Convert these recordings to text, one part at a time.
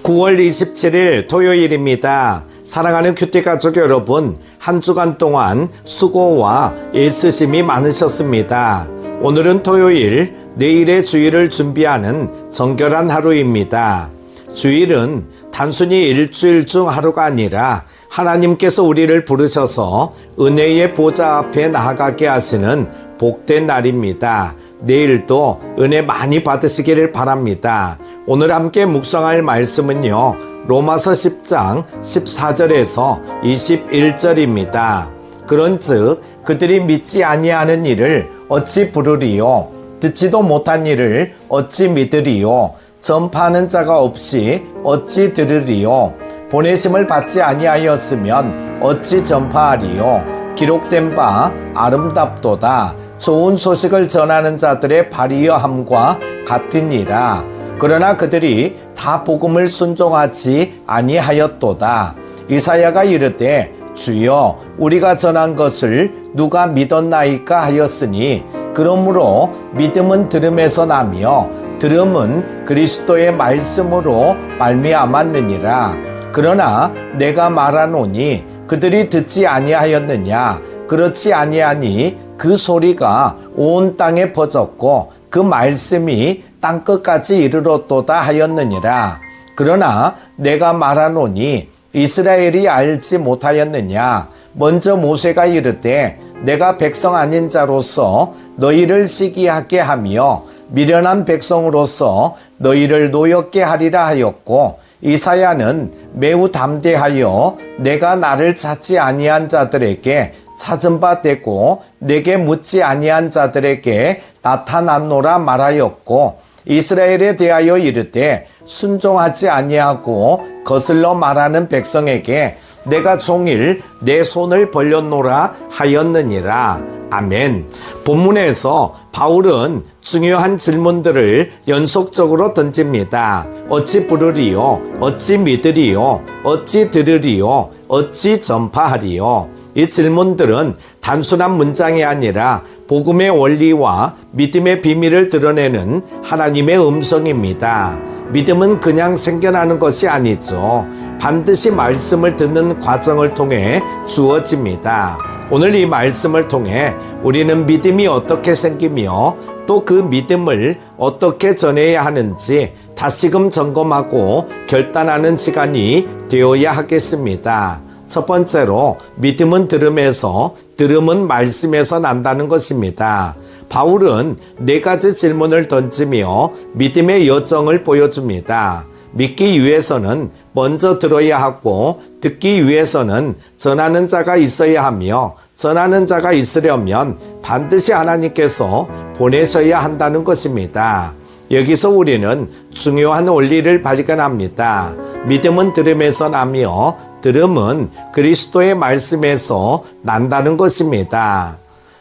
9월 27일 토요일입니다. 사랑하는 큐티 가족 여러분, 한 주간 동안 수고와 애쓰심이 많으셨습니다. 오늘은 토요일, 내일의 주일을 준비하는 정결한 하루입니다. 주일은 단순히 일주일 중 하루가 아니라 하나님께서 우리를 부르셔서 은혜의 보좌 앞에 나아가게 하시는 복된 날입니다. 내일도 은혜 많이 받으시기를 바랍니다. 오늘 함께 묵상할 말씀은요, 로마서 10장 14절에서 21절입니다. 그런즉 그들이 믿지 아니하는 일을 어찌 부르리요? 듣지도 못한 일을 어찌 믿으리요? 전파하는 자가 없이 어찌 들으리요? 보내심을 받지 아니하였으면 어찌 전파하리요? 기록된 바 아름답도다. 좋은 소식을 전하는 자들의 발이여함과 같으니라. 그러나 그들이 다 복음을 순종하지 아니하였도다. 이사야가 이르되 주여 우리가 전한 것을 누가 믿었나이까 하였으니 그러므로 믿음은 들음에서 나며 들음은 그리스도의 말씀으로 말미암았느니라. 그러나 내가 말하노니 그들이 듣지 아니하였느냐? 그렇지 아니하니 그 소리가 온 땅에 퍼졌고 그 말씀이 땅끝까지 이르렀도다 하였느니라. 그러나 내가 말하노니 이스라엘이 알지 못하였느냐? 먼저 모세가 이르되 내가 백성 아닌 자로서 너희를 시기하게 하며 미련한 백성으로서 너희를 노엽게 하리라 하였고, 이사야는 매우 담대하여 내가 나를 찾지 아니한 자들에게 찾은 바 되고 내게 묻지 아니한 자들에게 나타났노라 말하였고, 이스라엘에 대하여 이르되 순종하지 아니하고 거슬러 말하는 백성에게 내가 종일 내 손을 벌렸노라 하였느니라. 아멘. 본문에서 바울은 중요한 질문들을 연속적으로 던집니다. 어찌 부르리요? 어찌 믿으리요? 어찌 들으리요? 어찌 전파하리요? 이 질문들은 단순한 문장이 아니라 복음의 원리와 믿음의 비밀을 드러내는 하나님의 음성입니다. 믿음은 그냥 생겨나는 것이 아니죠. 반드시 말씀을 듣는 과정을 통해 주어집니다. 오늘 이 말씀을 통해 우리는 믿음이 어떻게 생기며 또 그 믿음을 어떻게 전해야 하는지 다시금 점검하고 결단하는 시간이 되어야 하겠습니다. 첫 번째로 믿음은 들음에서, 들음은 말씀에서 난다는 것입니다. 바울은 4가지 질문을 던지며 믿음의 여정을 보여줍니다. 믿기 위해서는 먼저 들어야 하고, 듣기 위해서는 전하는 자가 있어야 하며, 전하는 자가 있으려면 반드시 하나님께서 보내셔야 한다는 것입니다. 여기서 우리는 중요한 원리를 발견합니다. 믿음은 들음에서 나며 들음은 그리스도의 말씀에서 난다는 것입니다.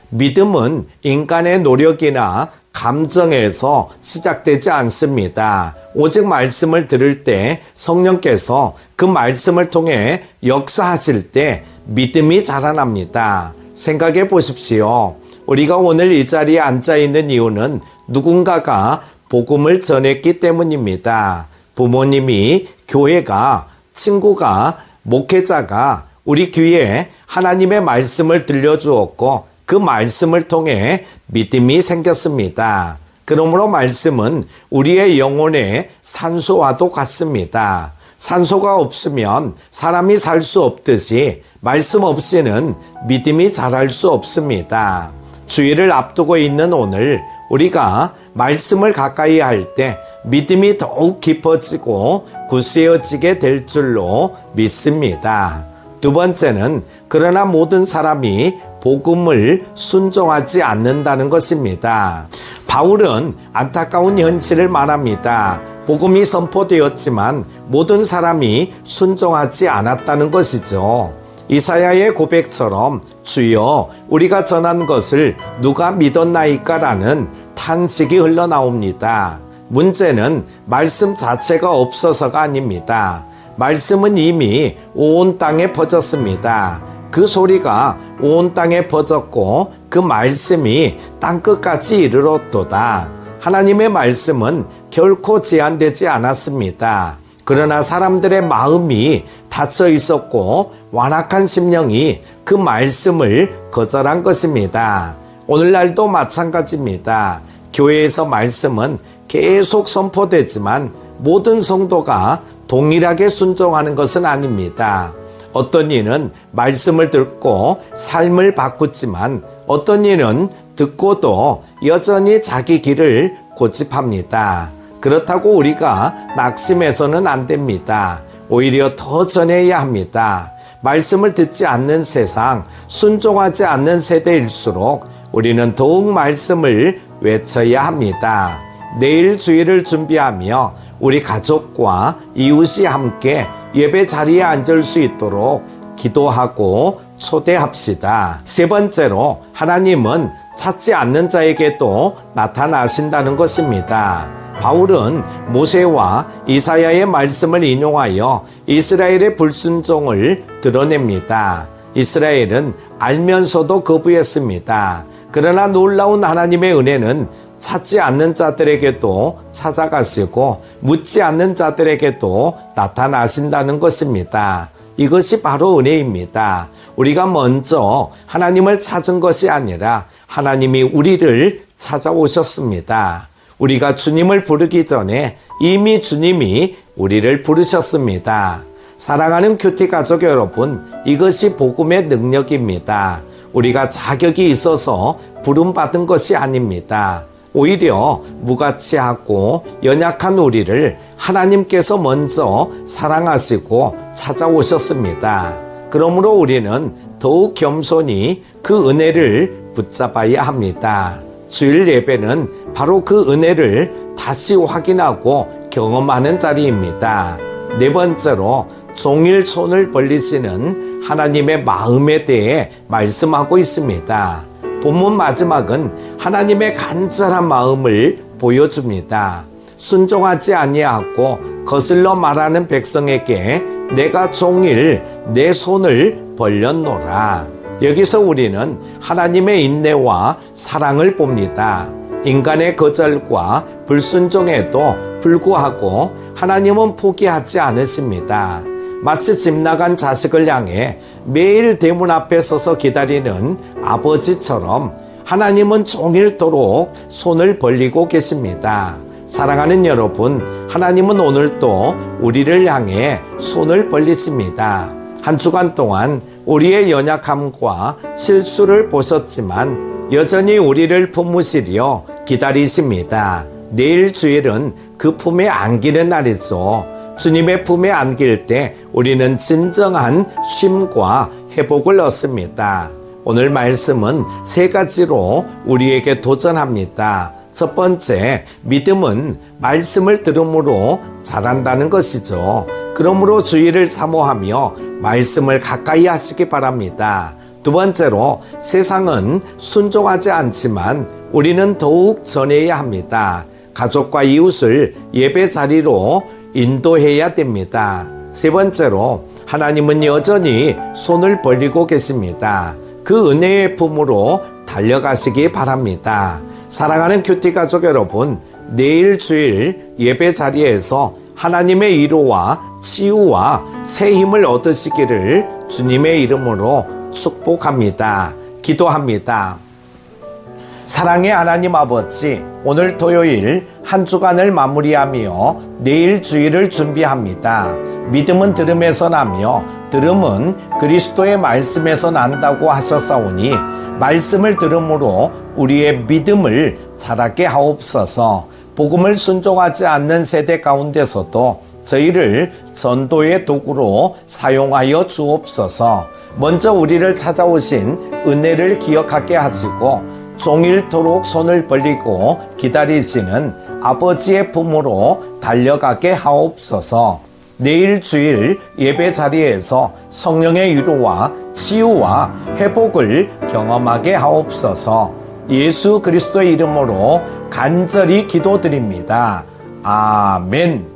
믿음은 인간의 노력이나 감정에서 시작되지 않습니다. 오직 말씀을 들을 때 성령께서 그 말씀을 통해 역사하실 때 믿음이 자라납니다. 생각해 보십시오. 우리가 오늘 이 자리에 앉아 있는 이유는 누군가가 복음을 전했기 때문입니다. 부모님이, 교회가, 친구가, 목회자가 우리 귀에 하나님의 말씀을 들려주었고 그 말씀을 통해 믿음이 생겼습니다. 그러므로 말씀은 우리의 영혼의 산소와도 같습니다. 산소가 없으면 사람이 살 수 없듯이 말씀 없이는 믿음이 자랄 수 없습니다. 주일을 앞두고 있는 오늘 우리가 말씀을 가까이 할 때 믿음이 더욱 깊어지고 굳세어지게 될 줄로 믿습니다. 두 번째는 그러나 모든 사람이 복음을 순종하지 않는다는 것입니다. 바울은 안타까운 현실을 말합니다. 복음이 선포되었지만 모든 사람이 순종하지 않았다는 것이죠. 이사야의 고백처럼 주여 우리가 전한 것을 누가 믿었나이까 라는 탄식이 흘러나옵니다. 문제는 말씀 자체가 없어서가 아닙니다. 말씀은 이미 온 땅에 퍼졌습니다. 그 소리가 온 땅에 퍼졌고 그 말씀이 땅끝까지 이르렀도다. 하나님의 말씀은 결코 제한되지 않았습니다. 그러나 사람들의 마음이 닫혀 있었고 완악한 심령이 그 말씀을 거절한 것입니다. 오늘날도 마찬가지입니다. 교회에서 말씀은 계속 선포되지만 모든 성도가 동일하게 순종하는 것은 아닙니다. 어떤 이는 말씀을 듣고 삶을 바꾸지만 어떤 이는 듣고도 여전히 자기 길을 고집합니다. 그렇다고 우리가 낙심해서는 안 됩니다. 오히려 더 전해야 합니다. 말씀을 듣지 않는 세상, 순종하지 않는 세대일수록 우리는 더욱 말씀을 외쳐야 합니다. 내일 주일을 준비하며 우리 가족과 이웃이 함께 예배 자리에 앉을 수 있도록 기도하고 초대합시다. 세 번째로 하나님은 찾지 않는 자에게도 나타나신다는 것입니다. 바울은 모세와 이사야의 말씀을 인용하여 이스라엘의 불순종을 드러냅니다. 이스라엘은 알면서도 거부했습니다. 그러나 놀라운 하나님의 은혜는 찾지 않는 자들에게도 찾아가시고 묻지 않는 자들에게도 나타나신다는 것입니다. 이것이 바로 은혜입니다. 우리가 먼저 하나님을 찾은 것이 아니라 하나님이 우리를 찾아오셨습니다. 우리가 주님을 부르기 전에 이미 주님이 우리를 부르셨습니다. 사랑하는 큐티 가족 여러분, 이것이 복음의 능력입니다. 우리가 자격이 있어서 부름받은 것이 아닙니다. 오히려 무가치하고 연약한 우리를 하나님께서 먼저 사랑하시고 찾아오셨습니다. 그러므로 우리는 더욱 겸손히 그 은혜를 붙잡아야 합니다. 주일 예배는 바로 그 은혜를 다시 확인하고 경험하는 자리입니다. 네 번째로 종일 손을 벌리시는 하나님의 마음에 대해 말씀하고 있습니다. 본문 마지막은 하나님의 간절한 마음을 보여줍니다. 순종하지 아니하고 거슬러 말하는 백성에게 내가 종일 내 손을 벌렸노라. 여기서 우리는 하나님의 인내와 사랑을 봅니다. 인간의 거절과 불순종에도 불구하고 하나님은 포기하지 않으십니다. 마치 집 나간 자식을 향해 매일 대문 앞에 서서 기다리는 아버지처럼 하나님은 종일토록 손을 벌리고 계십니다. 사랑하는 여러분, 하나님은 오늘도 우리를 향해 손을 벌리십니다. 한 주간 동안 우리의 연약함과 실수를 보셨지만 여전히 우리를 품으시려 기다리십니다. 내일 주일은 그 품에 안기는 날이죠. 주님의 품에 안길 때 우리는 진정한 쉼과 회복을 얻습니다. 오늘 말씀은 세 가지로 우리에게 도전합니다. 첫 번째, 믿음은 말씀을 들음으로 자란다는 것이죠. 그러므로 주의를 사모하며 말씀을 가까이 하시기 바랍니다. 두 번째로, 세상은 순종하지 않지만 우리는 더욱 전해야 합니다. 가족과 이웃을 예배 자리로 인도해야 됩니다. 세 번째로, 하나님은 여전히 손을 벌리고 계십니다. 그 은혜의 품으로 달려가시기 바랍니다. 사랑하는 큐티 가족 여러분, 내일 주일 예배 자리에서 하나님의 위로와 치유와 새 힘을 얻으시기를 주님의 이름으로 축복합니다. 기도합니다. 사랑의 하나님 아버지, 오늘 토요일 한 주간을 마무리하며 내일 주일을 준비합니다. 믿음은 들음에서 나며 들음은 그리스도의 말씀에서 난다고 하셨사오니 말씀을 들음으로 우리의 믿음을 자라게 하옵소서. 복음을 순종하지 않는 세대 가운데서도 저희를 전도의 도구로 사용하여 주옵소서. 먼저 우리를 찾아오신 은혜를 기억하게 하시고 종일토록 손을 벌리고 기다리시는 아버지의 품으로 달려가게 하옵소서. 내일 주일 예배 자리에서 성령의 위로와 치유와 회복을 경험하게 하옵소서. 예수 그리스도의 이름으로 간절히 기도드립니다. 아멘.